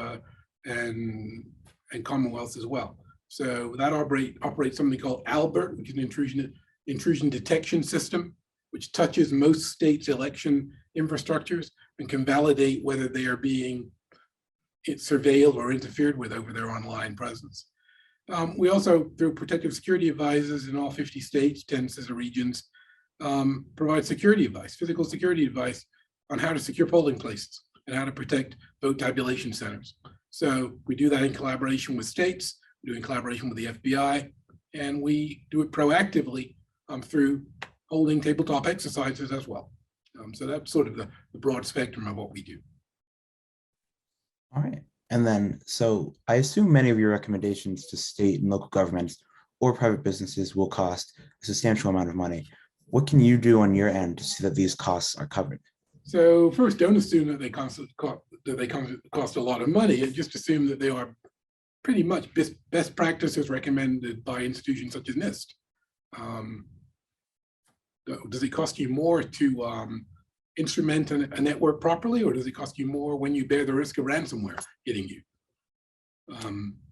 Speaker 2: Commonwealths as well. So that operates something called Albert, which is an intrusion detection system, which touches most states' election infrastructures and can validate whether they are being surveilled or interfered with over their online presence. We also, through protective security advisors in all 50 states, 10 CISA regions, provide security advice, physical security advice on how to secure polling places and how to protect vote tabulation centers. So we do that in collaboration with states, we do it in collaboration with the FBI, and we do it proactively through holding tabletop exercises as well. So that's sort of the broad spectrum of what we do.
Speaker 3: All right. And then, so I assume many of your recommendations to state and local governments or private businesses will cost a substantial amount of money. What can you do on your end to see that these costs are covered?
Speaker 2: So first, don't assume that they cost a lot of money, and just assume that they are pretty much best practices recommended by institutions such as NIST. Does it cost you more to instrument a network properly, or does it cost you more when you bear the risk of ransomware hitting you?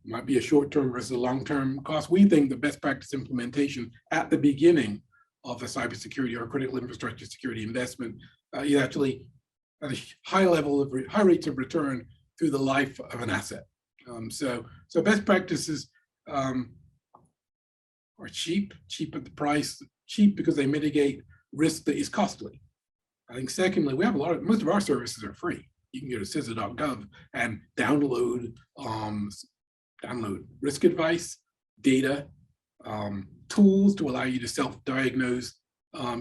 Speaker 2: Might be a short-term versus a long-term cost. We think the best practice implementation at the beginning of a cybersecurity or critical infrastructure security investment is actually at a high rates of return through the life of an asset. So best practices are cheap at the price, cheap because they mitigate risk that is costly. I think secondly, we have most of our services are free. You can go to CISA.gov and download risk advice, data, tools to allow you to self-diagnose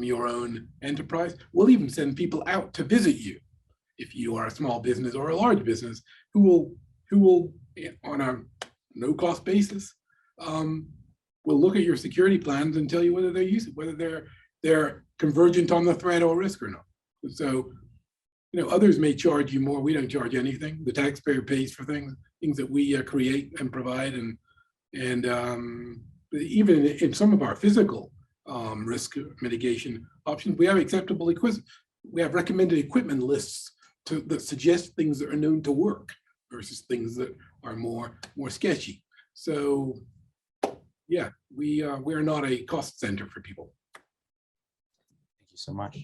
Speaker 2: your own enterprise. We'll even send people out to visit you if you are a small business or a large business who will on a no-cost basis will look at your security plans and tell you whether they're convergent on the threat or risk or not. So, others may charge you more. We don't charge anything. The taxpayer pays for things that we create and provide, and even in some of our physical risk mitigation options. We have acceptable equipment. We have recommended equipment lists that suggest things that are known to work versus things that are more sketchy. So yeah, we are not a cost center for people.
Speaker 3: Thank you so much.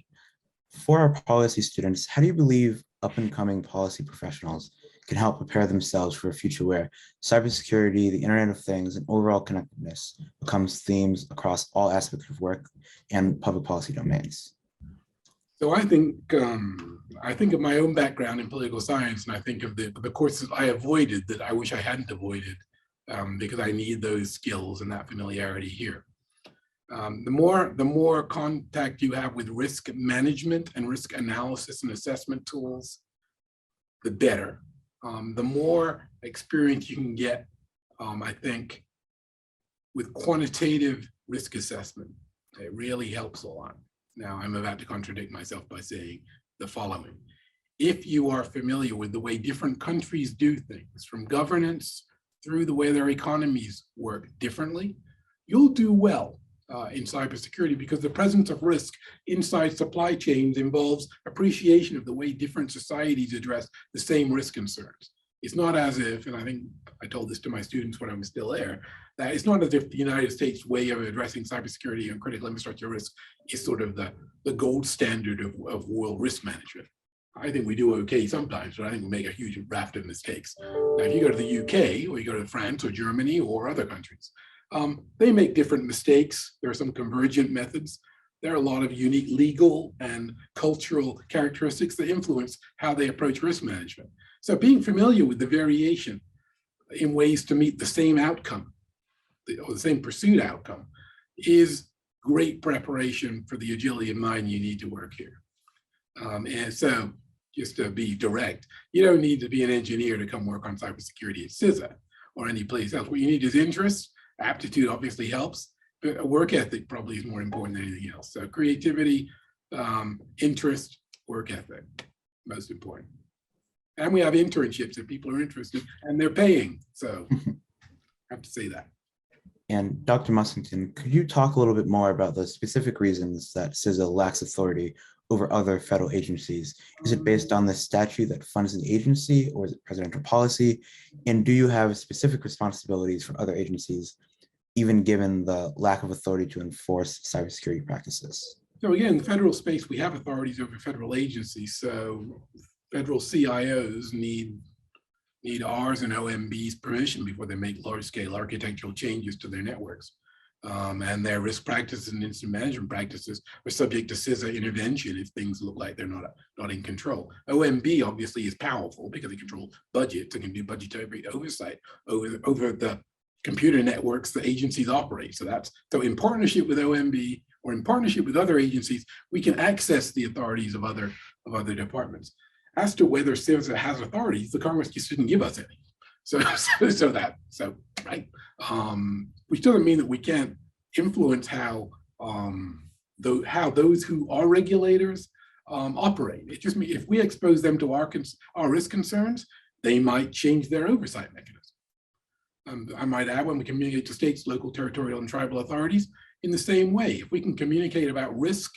Speaker 3: For our policy students, how do you believe up-and-coming policy professionals can help prepare themselves for a future where cybersecurity, the Internet of Things, and overall connectedness becomes themes across all aspects of work and public policy domains?
Speaker 2: So I think of my own background in political science, and I think of the courses I avoided that I wish I hadn't avoided because I need those skills and that familiarity here. The more contact you have with risk management and risk analysis and assessment tools, the better. The more experience you can get, I think, with quantitative risk assessment, it really helps a lot. Now, I'm about to contradict myself by saying the following. If you are familiar with the way different countries do things, from governance through the way their economies work differently, you'll do well in cybersecurity, because the presence of risk inside supply chains involves appreciation of the way different societies address the same risk concerns. It's not as if, and I think I told this to my students when I was still there, that it's not as if the United States way of addressing cybersecurity and critical infrastructure risk is sort of the gold standard of world risk management. I think we do okay sometimes, but I think we make a huge raft of mistakes. Now, if you go to the UK, or you go to France or Germany or other countries, they make different mistakes. There are some convergent methods. There are a lot of unique legal and cultural characteristics that influence how they approach risk management. So being familiar with the variation in ways to meet the same outcome, or the same pursuit outcome, is great preparation for the agility of mind you need to work here. And so, just to be direct, you don't need to be an engineer to come work on cybersecurity at CISA or any place else. What you need is interest. Aptitude obviously helps, but a work ethic probably is more important than anything else. So creativity, interest, work ethic, most important. And we have internships if people are interested, and they're paying. So I have to say that.
Speaker 3: And Dr. Mussington, could you talk a little bit more about the specific reasons that CISA lacks authority over other federal agencies? Is it based on the statute that funds the agency, or is it presidential policy? And do you have specific responsibilities for other agencies, even given the lack of authority to enforce cybersecurity practices?
Speaker 2: So again, in the federal space, we have authorities over federal agencies. So federal CIOs need ours and OMB's permission before they make large-scale architectural changes to their networks. And their risk practices and incident management practices are subject to CISA intervention if things look like they're not in control. OMB obviously is powerful because they control budgets and can do budgetary oversight over the computer networks the agencies operate. So in partnership with OMB or in partnership with other agencies, we can access the authorities of other departments. As to whether CISA has authorities, the Congress just didn't give us any. Right. Which doesn't mean that we can't influence how those who are regulators operate. It just means if we expose them to our risk concerns, they might change their oversight mechanism. I might add, when we communicate to states, local, territorial, and tribal authorities, in the same way, if we can communicate about risk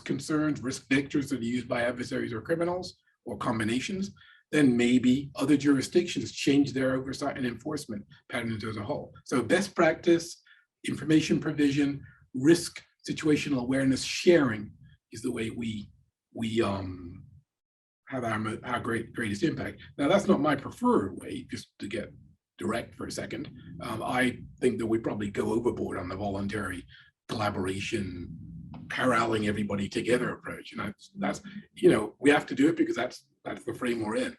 Speaker 2: concerns, risk vectors that are used by adversaries or criminals, or combinations, then maybe other jurisdictions change their oversight and enforcement patterns as a whole. So best practice, information provision, risk situational awareness sharing is the way we have our greatest impact. Now, that's not my preferred way, just to get direct for a second. I think that we probably go overboard on the voluntary collaboration, corralling everybody together approach. And that's we have to do it because that's the frame we're in.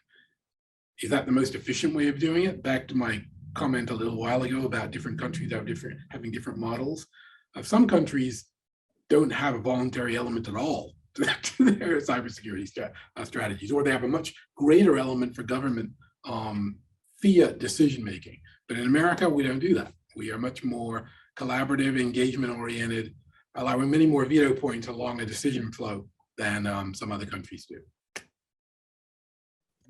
Speaker 2: Is that the most efficient way of doing it? Back to my comment a little while ago about different countries having different models. Some countries don't have a voluntary element at all to their cybersecurity strategies, or they have a much greater element for government fiat decision making. But in America, we don't do that. We are much more collaborative, engagement oriented, allowing many more veto points along a decision flow than some other countries do.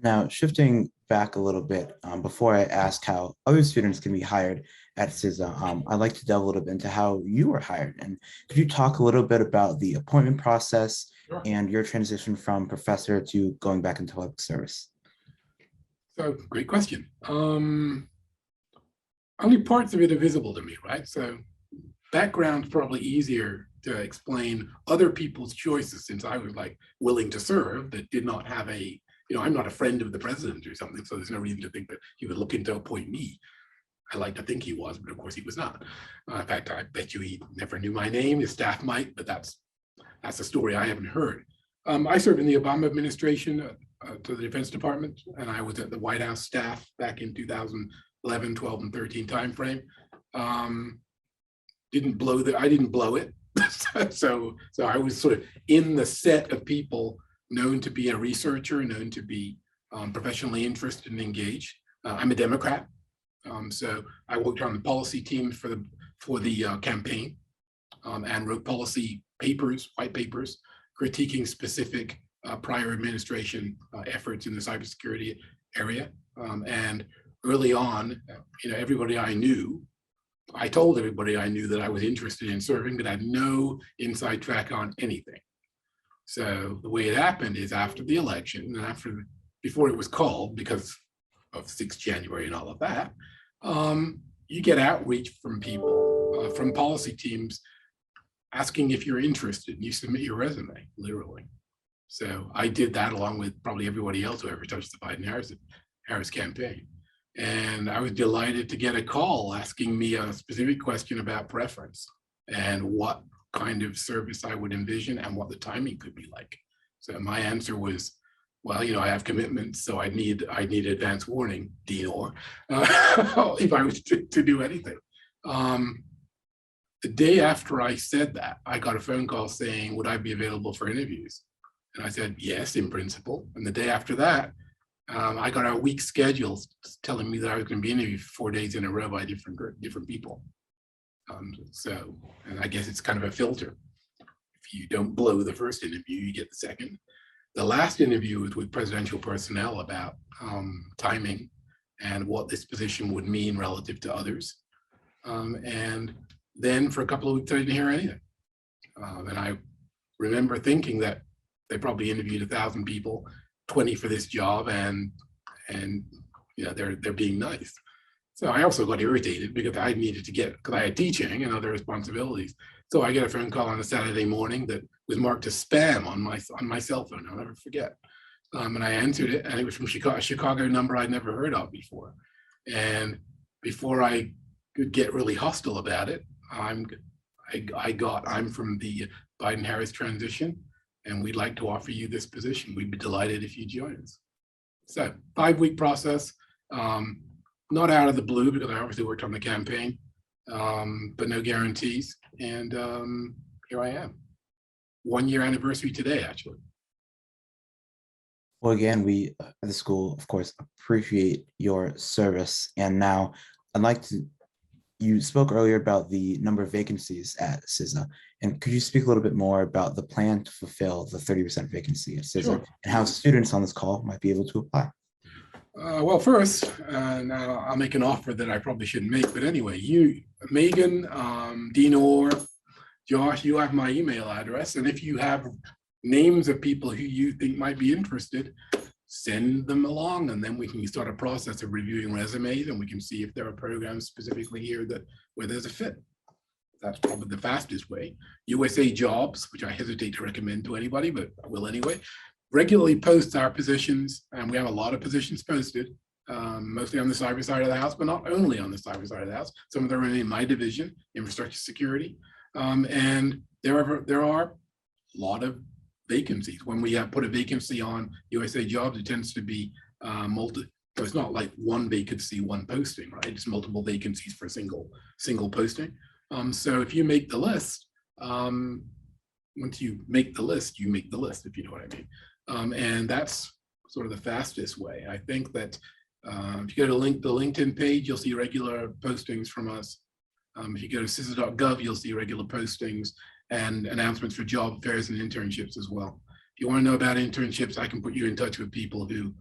Speaker 3: Now, shifting back a little bit before I ask how other students can be hired at CISA. I'd like to delve a little bit into how you were hired. And could you talk a little bit about the appointment process
Speaker 2: Sure.
Speaker 3: and your transition from professor to going back into public service?
Speaker 2: So great question. Only parts of it are visible to me, right? So background's probably easier to explain other people's choices, since I was like willing to serve, that did not have a, I'm not a friend of the president or something, so there's no reason to think that he would look into appoint me. I like to think he was, but of course he was not. In fact, I bet you he never knew my name. His staff might, but that's a story I haven't heard. I served in the Obama administration to the Defense Department, and I was at the White House staff back in 2011, 12, and 13 timeframe. I didn't blow it. so I was sort of in the set of people known to be a researcher, known to be professionally interested and engaged. I'm a Democrat, so I worked on the policy teams for the campaign and wrote policy papers, white papers, critiquing specific prior administration efforts in the cybersecurity area. And early on, everybody I knew, I told everybody I knew that I was interested in serving, but I had no inside track on anything. So the way it happened is after the election, and before it was called because of 6th January and all of that, you get outreach from people, from policy teams, asking if you're interested, and you submit your resume, literally. So I did that along with probably everybody else who ever touched the Biden-Harris campaign. And I was delighted to get a call asking me a specific question about preference and what kind of service I would envision and what the timing could be like. So my answer was, well, I have commitments, so I need advance warning, Dior, if I was to do anything. The day after I said that, I got a phone call saying, would I be available for interviews? And I said, yes, in principle. And the day after that, I got a week's schedule telling me that I was going to be interviewed 4 days in a row by different people. And I guess it's kind of a filter. If you don't blow the first interview, you get the second. The last interview was with presidential personnel about timing and what this position would mean relative to others. And then for a couple of weeks, I didn't hear anything. And I remember thinking that they probably interviewed 1,000 people, 20 for this job, and they're being nice. So I also got irritated because I needed to because I had teaching and other responsibilities. So I get a phone call on a Saturday morning that was marked as spam on my cell phone. I'll never forget. And I answered it, and it was from a Chicago number I'd never heard of before. And before I could get really hostile about it, I'm from the Biden-Harris transition, and we'd like to offer you this position. We'd be delighted if you join us. So 5-week process, not out of the blue because I obviously worked on the campaign, but no guarantees. And here I am. 1-year anniversary today, actually.
Speaker 3: Well, again, we at the school, of course, appreciate your service. And now I'd like to, you spoke earlier about the number of vacancies at CISA. And could you speak a little bit more about the plan to fulfill the 30% vacancy at CISA, sure, and how students on this call might be able to apply?
Speaker 2: Well, first, now I'll make an offer that I probably shouldn't make, but anyway, you, Megan, Dinor, Josh, you have my email address, and if you have names of people who you think might be interested, send them along, and then we can start a process of reviewing resumes, and we can see if there are programs specifically here where there's a fit. That's probably the fastest way. USA Jobs, which I hesitate to recommend to anybody, but I will anyway, regularly posts our positions, and we have a lot of positions posted, mostly on the cyber side of the house, but not only on the cyber side of the house. Some of them are in my division, infrastructure security, and there are a lot of vacancies. When we have put a vacancy on USA Jobs, it tends to be so it's not like one vacancy, one posting, right? It's multiple vacancies for a single posting. So if you make the list, once you make the list, if you know what I mean. And that's sort of the fastest way. I think that if you go to the LinkedIn page, you'll see regular postings from us. If you go to CISA.gov, you'll see regular postings and announcements for job fairs and internships as well. If you want to know about internships, I can put you in touch with people who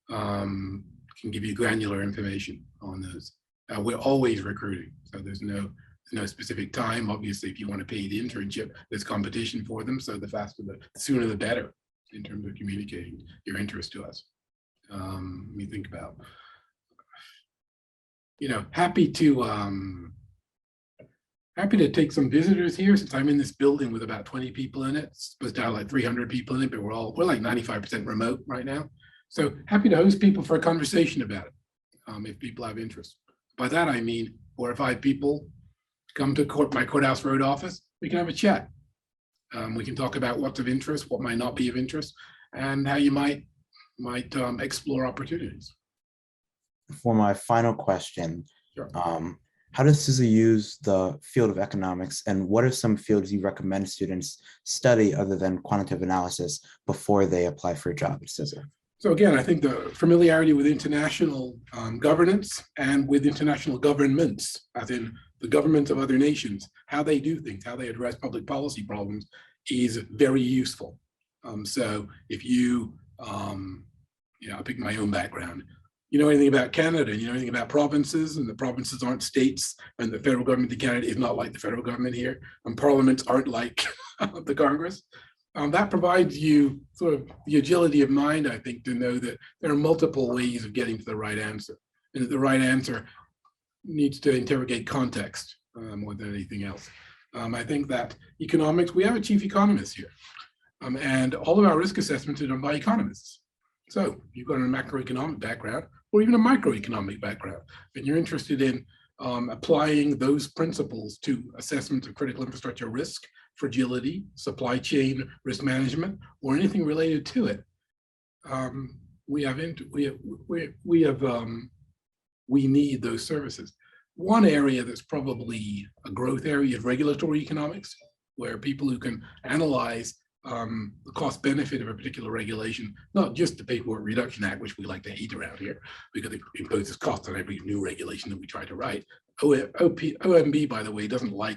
Speaker 2: can can give you granular information on those. We're always recruiting, so there's no specific time. Obviously, if you want to pay the internship, there's competition for them, so the faster, the sooner the better in terms of communicating your interest to us. Let me think about, happy to take some visitors here, since I'm in this building with about 20 people in it. It's supposed to have like 300 people in it, but we're like 95% remote right now. So happy to host people for a conversation about it, if people have interest. By that I mean 4 or 5 people come to my Courthouse Road office. We can have a chat. We can talk about what's of interest, what might not be of interest, and how you might explore opportunities.
Speaker 3: For my final question,
Speaker 2: Sure.
Speaker 3: How does CISA use the field of economics, and what are some fields you recommend students study other than quantitative analysis before they apply for a job at CISA?
Speaker 2: So again, I think the familiarity with international governance and with international governments, as in the governments of other nations, how they do things, how they address public policy problems, is very useful. So if you, I'll pick my own background. You know anything about Canada, and you know anything about provinces, and the provinces aren't states, and the federal government in Canada is not like the federal government here, and parliaments aren't like the Congress. That provides you sort of the agility of mind, I think, to know that there are multiple ways of getting to the right answer, and that the right answer needs to interrogate context more than anything else. I think that economics, we have a chief economist here, and all of our risk assessments are done by economists. So if you've got a macroeconomic background or even a microeconomic background, and you're interested in applying those principles to assessments of critical infrastructure risk, fragility, supply chain risk management, or anything related to it, we need those services. One area that's probably a growth area is regulatory economics, where people who can analyze the cost benefit of a particular regulation, not just the Paperwork Reduction Act, which we like to hate around here because it imposes costs on every new regulation that we try to write. OMB, by the way, doesn't like,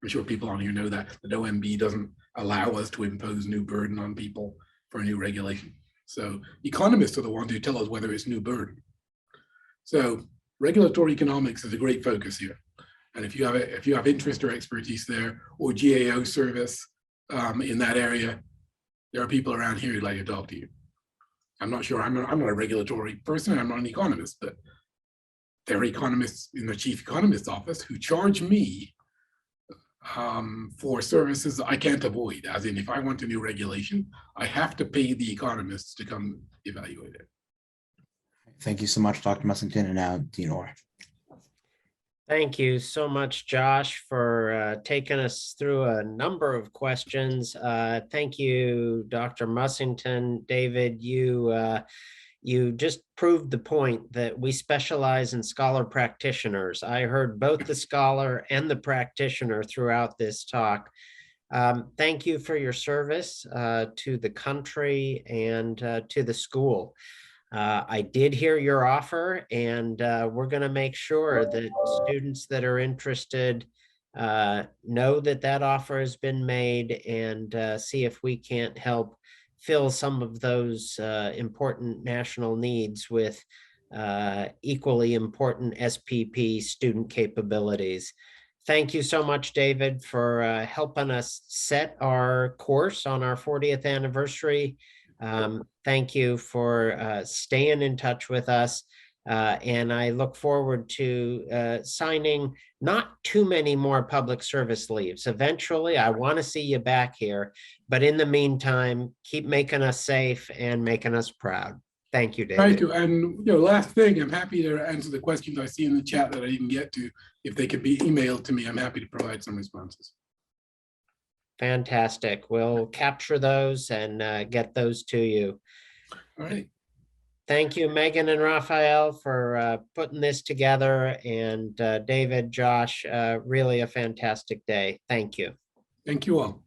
Speaker 2: I'm sure people on here know that OMB doesn't allow us to impose new burden on people for a new regulation. So economists are the ones who tell us whether it's new burden. So regulatory economics is a great focus here. And if you have interest or expertise there, or GAO service, in that area, there are people around here who'd like to talk to you. I'm not sure, I'm not a regulatory person, I'm not an economist, but there are economists in the chief economist's office who charge me for services I can't avoid. As in, if I want a new regulation, I have to pay the economists to come evaluate it.
Speaker 3: Thank you so much, Dr. Mussington, and now Dean Orr.
Speaker 1: Thank you so much, Josh, for taking us through a number of questions. Thank you, Dr. Mussington. David, you just proved the point that we specialize in scholar practitioners. I heard both the scholar and the practitioner throughout this talk. Thank you for your service to the country and to the school. I did hear your offer, and we're going to make sure that students that are interested know that that offer has been made, and see if we can't help fill some of those important national needs with equally important SPP student capabilities. Thank you so much, David, for helping us set our course on our 40th anniversary. Thank you for staying in touch with us. And I look forward to signing not too many more public service leaves. Eventually, I want to see you back here. But in the meantime, keep making us safe and making us proud. Thank you, David.
Speaker 2: Thank you. And last thing, I'm happy to answer the questions I see in the chat that I didn't get to. If they could be emailed to me, I'm happy to provide some responses.
Speaker 1: Fantastic. We'll capture those and get those to you.
Speaker 2: All right.
Speaker 1: Thank you, Megan and Raphael, for putting this together. And David, Josh, really a fantastic day. Thank you.
Speaker 2: Thank you all.